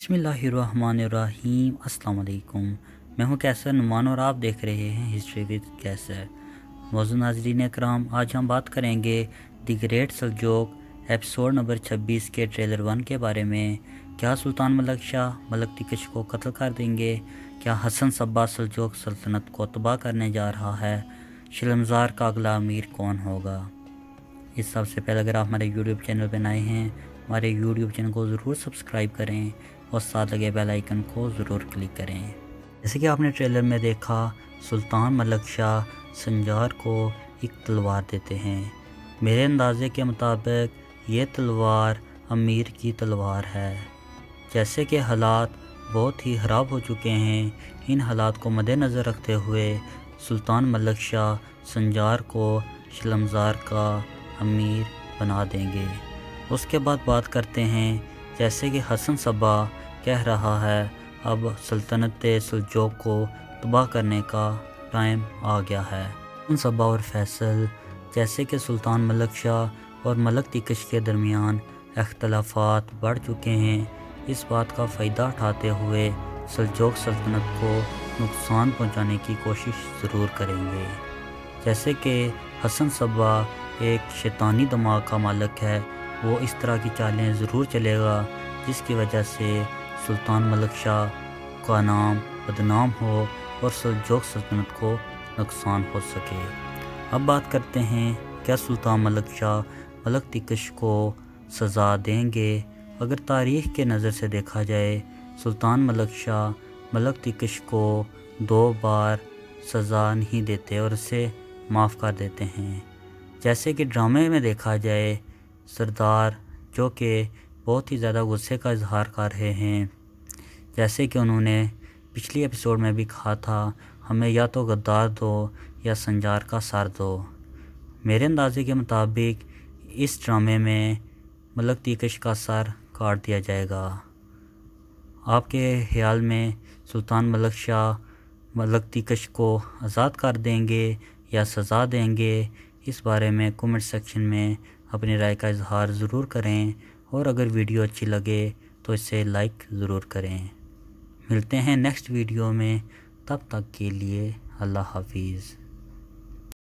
बिस्मिल्लाहिर्रहमानिर्रहीम। अस्सलाम वालेकुम। मैं हूं कैसर नुमान और आप देख रहे हैं हिस्ट्री विद कैसर। मौजूद नाज़रीन कराम, आज हम बात करेंगे दी ग्रेट सल्जोक एपिसोड नंबर 26 के ट्रेलर 1 के बारे में। क्या सुल्तान मलक शाह मलक तिकश को कत्ल कर देंगे? क्या हसन सब्बा सल्जोक सल्तनत को तबाह करने जा रहा है? शलमज़ार का अगला अमीर कौन होगा? इस सबसे पहले अगर आप हमारे यूट्यूब चैनल पर नए हैं, हमारे यूट्यूब चैनल को ज़रूर सब्सक्राइब करें और साथ लगे बेल आइकन को ज़रूर क्लिक करें। जैसे कि आपने ट्रेलर में देखा, सुल्तान मलक शाह संजार को एक तलवार देते हैं। मेरे अंदाज़े के मुताबिक ये तलवार अमीर की तलवार है। जैसे कि हालात बहुत ही ख़राब हो चुके हैं, इन हालात को मद्देनज़र रखते हुए सुल्तान मलक शाह संजार को शलमज़ार का अमीर बना देंगे। उसके बाद बात करते हैं, जैसे कि हसन सब्बा कह रहा है, अब सल्तनत सल्जोक को तबाह करने का टाइम आ गया है। हसन सब्बा और फैसल, जैसे कि सुल्तान मलक शाह और मलक तिकश के दरमियान अख्तलाफात बढ़ चुके हैं, इस बात का फ़ायदा उठाते हुए सल्जोक सल्तनत को नुकसान पहुंचाने की कोशिश ज़रूर करेंगे। जैसे कि हसन सब्बा एक शैतानी दिमाग का मालिक है, वो इस तरह की चालें ज़रूर चलेगा जिसकी वजह से सुल्तान मलक शाह का नाम बदनाम हो और सल्जोक सल्तनत को नुकसान हो सके। अब बात करते हैं, क्या सुल्तान मलक शाह मलक तिकश को सज़ा देंगे? अगर तारीख़ के नज़र से देखा जाए, सुल्तान मलक शाह मलक तिकश को 2 बार सज़ा नहीं देते और उसे माफ़ कर देते हैं। जैसे कि ड्रामे में देखा जाए, सरदार जो कि बहुत ही ज़्यादा गुस्से का इजहार कर रहे हैं, जैसे कि उन्होंने पिछली एपिसोड में भी कहा था, हमें या तो गद्दार दो या संजार का सर दो। मेरे अंदाजे के मुताबिक इस ड्रामे में मलक तिकश का सर काट दिया जाएगा। आपके ख्याल में सुल्तान मलक शाह मलक तिकश को आज़ाद कर देंगे या सज़ा देंगे? इस बारे में कमेंट सेक्शन में अपनी राय का इजहार ज़रूर करें और अगर वीडियो अच्छी लगे तो इसे लाइक ज़रूर करें। मिलते हैं नेक्स्ट वीडियो में, तब तक के लिए अल्लाह हाफिज़।